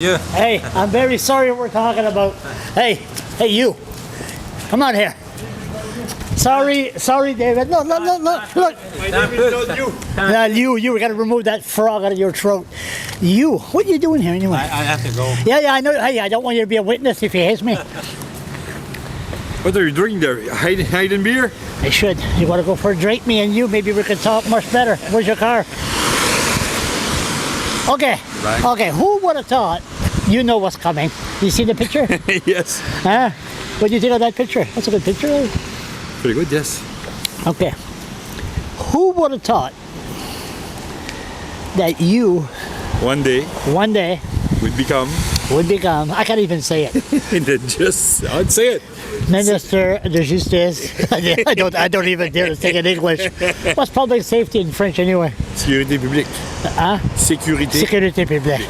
Yeah. Hey, I'm very sorry what we're talking about. Hey, you. Come on here. Sorry, David. Look. My name is not you. Not you. We got to remove that frog out of your throat. You. What are you doing here anyway? I have to go. Yeah, I know. Hey, I don't want you to be a witness if he hates me. What are you drinking there? Hiding beer? I should. You want to go for a drink, me and you? Maybe we could talk much better. Where's your car? Okay. Right. Okay. Who would have thought? You know what's coming. You see the picture? Yes. Huh? What do you think of that picture? That's a good picture. Pretty good, yes. Okay. Who would have thought that you One day one day would become, would become, I can't even say it, and then I'd say it. Minister de Justice. I don't even dare to say it in English. What's public safety in French anyway? Sécurité publique. Huh? Sécurité. Sécurité publique.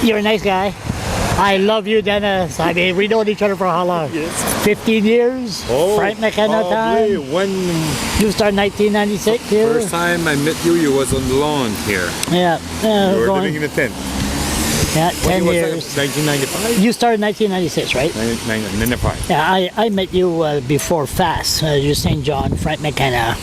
You're a nice guy. I love you, Dennis. I mean, we known each other for how long? Yes. 15 years? Frank McKenna probably time? when You started 1996 here? first time I met you, you was on the lawn here. Yeah. You were going- living in a tent. Yeah, 10 What years. was that, 1995? You started 1996, right? 1995. Yeah, I met you before FAST. You St. John, Frank McKenna,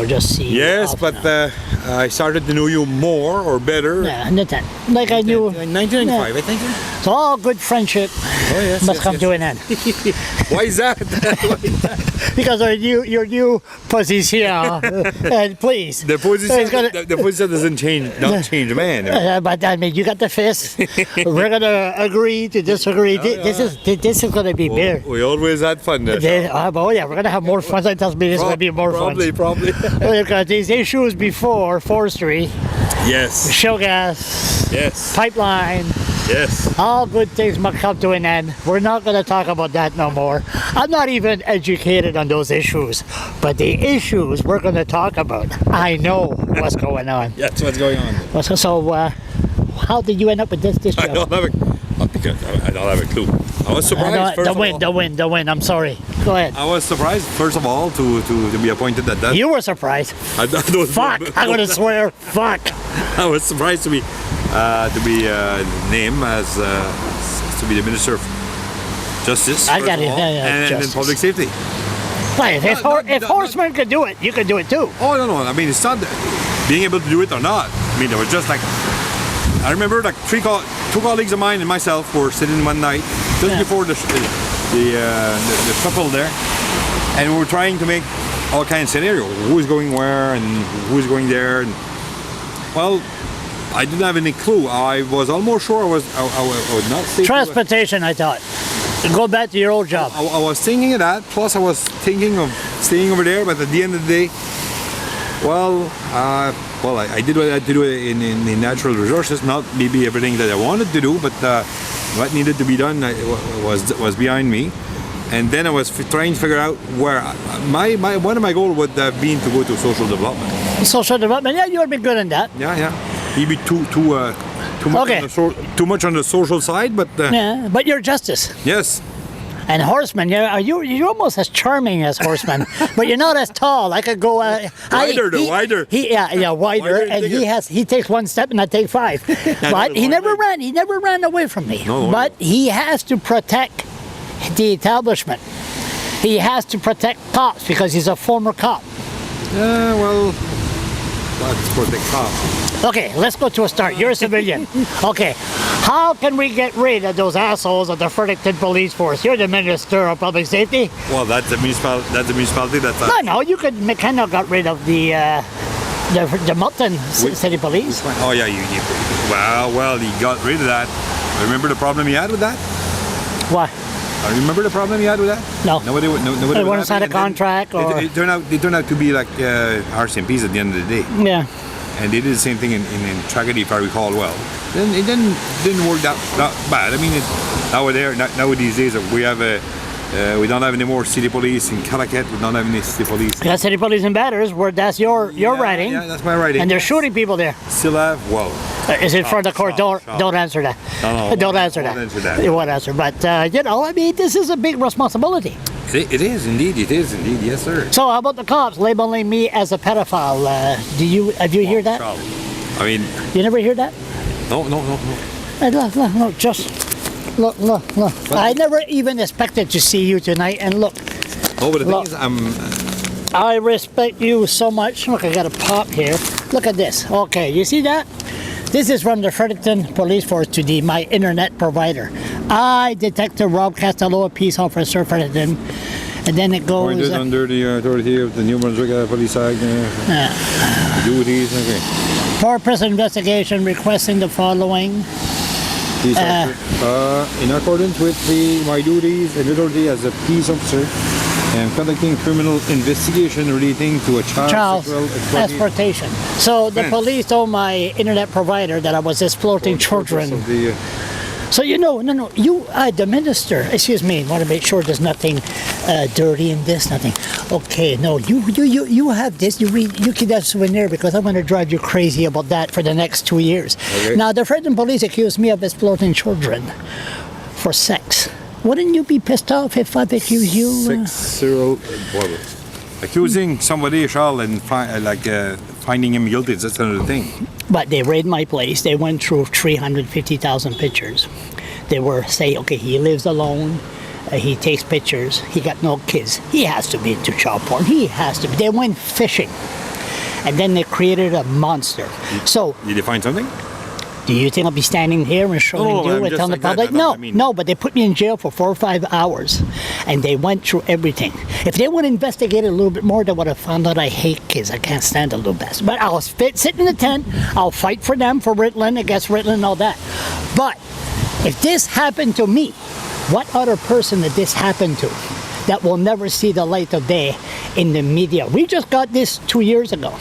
just see. you Yes, off but now. I started to know you more or better. Yeah, in the tent. Like I knew. In 1995, I think. So all good friendship Oh, yes, must yes, come yes. to an end. Why is that? Because your new position, and please. The position, It's gonna- the position doesn't change, not change man. But I mean, you got the fist. We're gonna agree to disagree. This is gonna be beer. We always had fun there. Oh yeah, we're gonna have more fun. That tells me this is gonna be more Probably. fun. Because these issues before forestry, Yes. show gas, Yes. pipeline, Yes. all good things must come to an end. We're not going to talk about that no more. I'm not even educated on those issues, but the issues we're going to talk about, I know what's going on. That's what's going on. So, how did you end up with this I job? don't have a, because I don't have a clue. I was surprised. First of all. The win. I'm sorry. Go ahead. I was surprised, first of all, to be appointed at that. You were surprised. Fuck! I'm going to swear. Fuck. I was surprised to be named as to be the Minister of Justice. I first got of it. all, Yeah, and justice. then public safety. Wait, if horsemen could do it, you could do it too. Oh no! I mean, it's not being able to do it or not. I mean, it was just like I remember like two colleagues of mine and myself were sitting one night just Yeah. before the couple there, and we were trying to make all kinds of scenarios. Who's going where and who's going there, and well, I didn't have any clue. I was almost sure I would not stay. Transportation, I thought. Go back to your old job. I was thinking of that. Plus, I was thinking of staying over there. But at the end of the day, I did what I had to do in the natural resources. Not maybe everything that I wanted to do, but what needed to be done was behind me. And then I was trying to figure out where one of my goals would have been to go to social development. Social development, yeah, you would be good in that. Yeah. Maybe too much Okay. too much on the social side, but Yeah, but you're justice. yes. And horseman, you're almost as charming as horseman, but you're not as tall. I could go Wider. wider. Wider, Wider and and bigger. he takes one step and I take five. But he never ran away from me. No. But he has to protect the establishment. He has to protect cops because he's a former cop. That's for the cop. Okay, let's go to a start. You're a civilian. Okay, how can we get rid of those assholes of the Fredericton Police Force? You're the Minister of Public Safety. Well, that's the municipality. That's No, you could kind of got rid of the Milton City Police. Oh yeah, you well, he got rid of that. Remember the problem he had with that? Why? Remember the problem he had with that? No. Nobody They was weren't signed a happy, and then contract, or it turned out to be like RCMPs at the end of the day, yeah. and they did the same thing in Tragedy, if I recall well. Then it didn't work that bad. I mean, nowadays days we have we don't have any more city police in Calicut. We don't have any city police. Yeah, City Police in Batters, where that's your writing. Yeah, that's my writing. And they're shooting people there. Still have Is it for the court? Stop. Don't answer that. No, Don't answer that. won't answer that. You won't answer. But I mean, this is a big responsibility. It is indeed. It is indeed. Yes, sir. So how about the cops labeling me as a pedophile? Have you heard that? I mean, You never hear that? no. Hey, look, just look. I never even expected to see you tonight, and look. Oh, but the Look. thing is, I respect you so much. Look, I got a pop here. Look at this. Okay, you see that? This is from the Fredericton Police Force to my internet provider. I, Detective Rob Castello, a peace officer, Fredericton. And then it goes... appointed under the authority of the New Brunswick Police Act. Duties, okay. For present investigation, requesting the following. Peace officer. In accordance with my duties and authority as a peace officer, I am conducting criminal investigation relating to a child sexual exploitation. So the police told my internet provider that I was exploiting children. So the minister, excuse me, want to make sure there's nothing dirty in this, nothing. Okay, no, you have this, you keep that souvenir because I'm going to drive you crazy about that for the next 2 years. Okay. Now, the Fredericton police accused me of exploiting children for sex. Wouldn't you be pissed off if I accuse you? Accusing somebody, Charles, and finding him guilty, that's another thing. But they raided my place. They went through 350,000 pictures. They were saying, okay, he lives alone. He takes pictures. He got no kids. He has to be into child porn. He has to be. They went fishing. And then they created a monster. So, did they find something? Do you think I'll be standing here and showing you and telling the public? No, but they put me in jail for 4 or 5 hours, and they went through everything. If they would have investigated a little bit more, they would have found out I hate kids. I can't stand the little bastards. But I'll sit in the tent. I'll fight for them, for Ritland, against Ritland and all that. But if this happened to me, what other person did this happen to that will never see the light of day in the media? We just got this 2 years ago.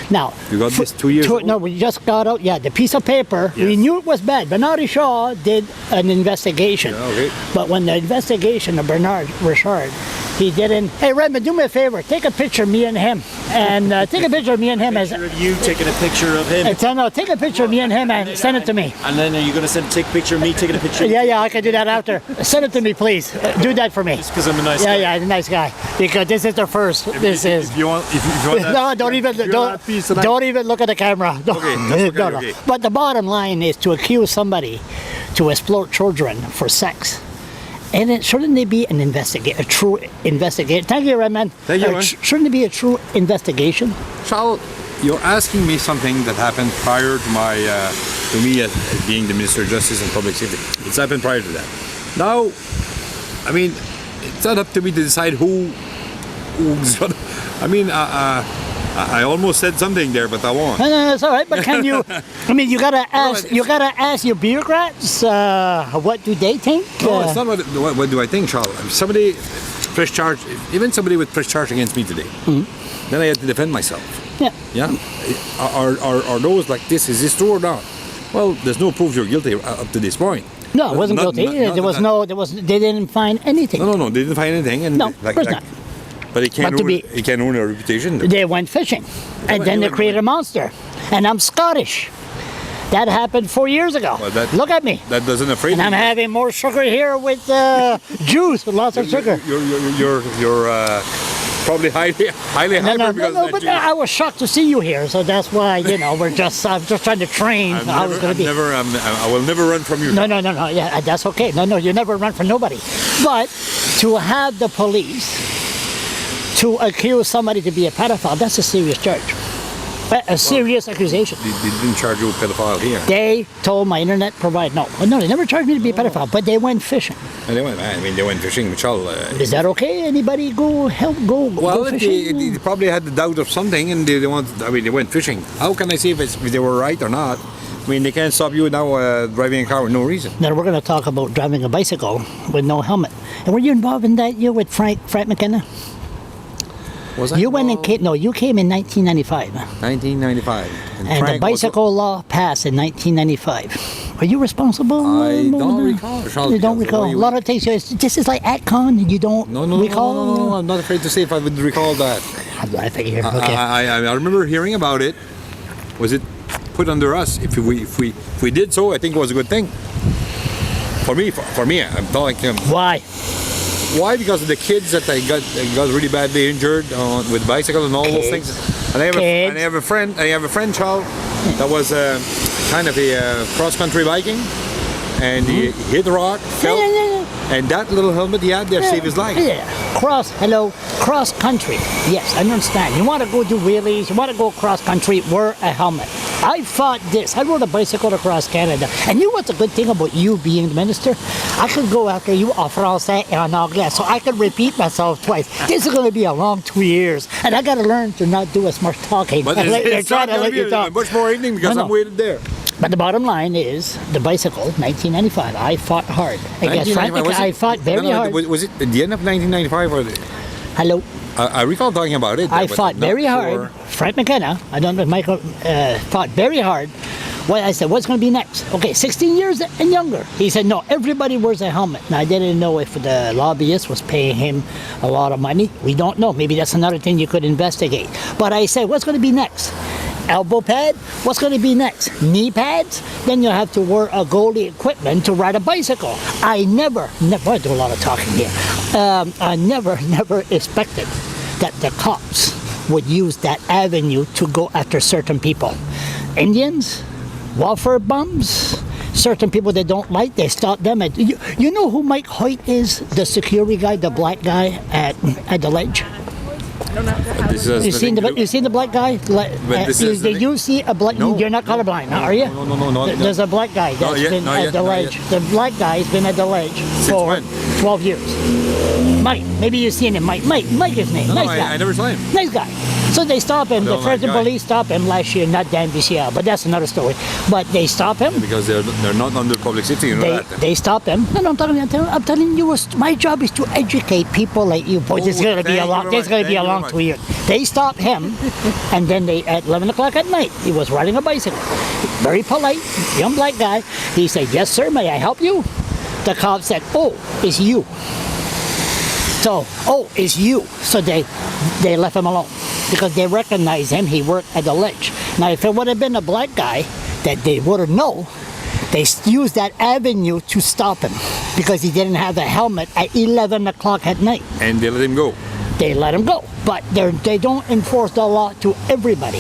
Now, you got this 2 years ago? No, we just got out, the piece of paper. Yes. We knew it was bad. Bernard Shaw did an investigation. Yeah, okay. But when the investigation of Bernard Richard, he didn't. Hey, Redmond, do me a favor. Take a picture of me and him. And take a picture of me and him. As you taking a picture of him? No, take a picture of me and him and send it to me. And then are you going to take a picture of me taking a picture of you? Yeah, I can do that after. Send it to me, please. Do that for me. Just because I'm a nice guy. Yeah, a nice guy. Because this is the first. If you want that, no, don't even look at the camera. Okay. But the bottom line is to accuse somebody to exploit children for sex. And it, shouldn't there be an a true investigation? Thank you, Redman. Thank you, man. Shouldn't there be a true investigation? Charles, you're asking me something that happened prior to my to me as being the Minister of Justice and Public Safety. It's happened prior to that. Now, I mean, it's not up to me to decide who's gonna. I mean, I almost said something there, but I won't. No, it's all right. But can you? I mean, you gotta ask your bureaucrats. What do they think? No, it's not what do I think, Charles. If somebody press charge, even somebody would press charge against me today, then I had to defend myself. Yeah. Are those like this? Is this true or not? Well, there's no proof you're guilty up to this point. No, I wasn't guilty. They didn't find anything. No, they didn't find anything. And no, of course not. But he can't ruin a reputation. They went fishing, and then they created a monster. And I'm Scottish. That happened 4 years ago. Well, look at me. That doesn't afraid me. And I'm having more sugar here with juice, with lots of sugar. You're probably highly hyper because no, but I was shocked to see you here, so that's why I'm just trying to train. I will never run from you. No. Yeah, that's okay. No, you never run from nobody. But to have the police to accuse somebody to be a pedophile, that's a serious charge. A serious accusation. They didn't charge you with pedophile here. They told my internet provider, no, they never charged me to be a pedophile, but they went fishing. And they went fishing, Michelle. Is that okay? Anybody go fishing? They probably had the doubt of something, and they went fishing. How can I say if they were right or not? I mean, they can't stop you now driving a car with no reason. Now we're going to talk about driving a bicycle with no helmet. And were you involved in that year with Frank McKenna? Was I? You came in 1995. 1995. And the bicycle law passed in 1995. Are you responsible? I don't recall. You don't recall? A lot of things. This is like AtCon. You don't recall? No, I'm not afraid to say if I would recall that. I figure. Okay. I remember hearing about it. Was it put under us? If we did so, I think it was a good thing. For me, I'm telling him. Why? Why? Because of the kids that I got really badly injured with bicycle and all those things. And I have a friend, Charles, that was kind of a cross-country biking. and he hit the rock, fell, and that little helmet he had there saved his life. Yeah, cross country. Yes, I understand. You want to go do wheelies, you want to go cross country, wear a helmet. I fought this. I rode a bicycle across Canada. And you know what's a good thing about you being the minister? I could go after you en français et en anglais, so I could repeat myself twice. This is going to be a long 2 years, and I got to learn to not do as much talking. But it's not going to be much more evening because I'm waiting there. But the bottom line is, the bicycle, 1995, I fought hard. I fought very hard. Was it at the end of 1995 or? Hello? I recall talking about it. I fought very hard. Frank McKenna, I don't know if Michael, fought very hard. Well, I said, what's going to be next? Okay, 16 years and younger. He said, no, everybody wears a helmet. Now, I didn't know if the lobbyist was paying him a lot of money. We don't know. Maybe that's another thing you could investigate. But I said, what's going to be next? Elbow pad? What's going to be next? Knee pads? Then you'll have to wear a goalie equipment to ride a bicycle. I do a lot of talking here. I never expected that the cops would use that avenue to go after certain people. Indians, welfare bums, certain people they don't like, they stop them. You know who Mike Hoyt is? The security guy, the black guy at the ledge? You seen the black guy? Did you see a black? No, you're not colorblind, are you? No. There's a black guy that's been at the ledge. The black guy has been at the ledge for 12 years. Mike, maybe you've seen him. Mike is name. Nice guy. I never saw him. Nice guy. So they stop him. The French police stop him last year, not Dan BCL, but that's another story. But they stop him. Because they're not under public safety, you know that. They stop him. No, I'm telling you, my job is to educate people like you. Boy, this is going to be a long 2 years. They stop him, and then at 11 o'clock at night, he was riding a bicycle. Very polite, young black guy. He said, yes, sir, may I help you? The cop said, oh, it's you. So, it's you. So they left him alone because they recognized him. He worked at the ledge. Now, if it would have been a black guy that they would have known, they used that avenue to stop him because he didn't have a helmet at 11 o'clock at night. And they let him go. They let him go, but they don't enforce the law to everybody.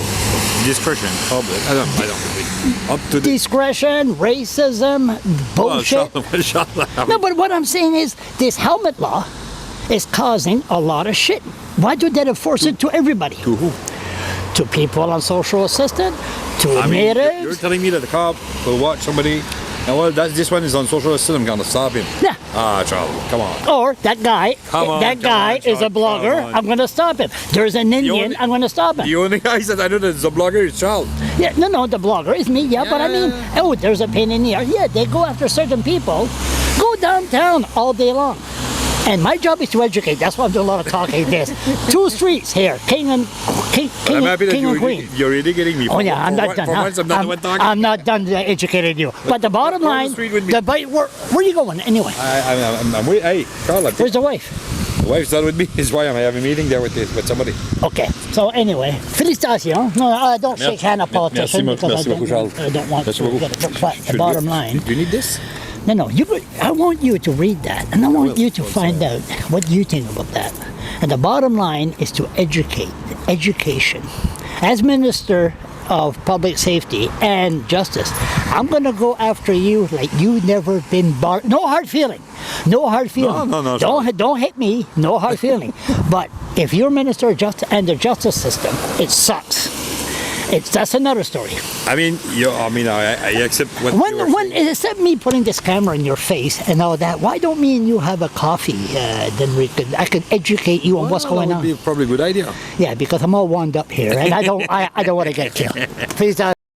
Discretion, public. I don't believe. Up to discretion, racism, bullshit. No, but what I'm saying is this helmet law is causing a lot of shit. Why do they enforce it to everybody? To who? To people on social assistance, to natives. You're telling me that the cop will watch somebody, and well, this one is on social assistance, I'm going to stop him. Yeah. Charlie, come on. Or that guy, is a blogger, I'm going to stop him. There's an Indian, I'm going to stop him. The only guy that I know that is a blogger is Charles. Yeah, no, the blogger is me, but I mean, there's a pain in the ass. Yeah, they go after certain people, go downtown all day long. And my job is to educate. That's why I'm doing a lot of talking. There's 2 streets here, King and Queen. You're really getting me. I'm not done. I'm not done educating you. But the bottom line, where are you going anyway? I'm waiting. Hey, Carl. Where's the wife? The wife's not with me. Is why I'm having a meeting there with somebody. Okay. So anyway, félicitations. No, I don't shake hands at politicians because I don't want to get it. But the bottom line. Do you need this? No. I want you to read that, and I want you to find out what you think about that. And the bottom line is to education. As Minister of Public Safety and Justice, I'm going to go after you like you never been barred. No hard feeling. No hard feeling. No. Don't hit me. No hard feeling. But if you're Minister of Justice and the justice system, it sucks. That's another story. I mean, I accept what you're saying. Except me putting this camera in your face and all that, why don't me and you have a coffee? Then I could educate you on what's going on. That would be probably a good idea. Yeah, because I'm all wound up here, and I don't want to get killed. Please.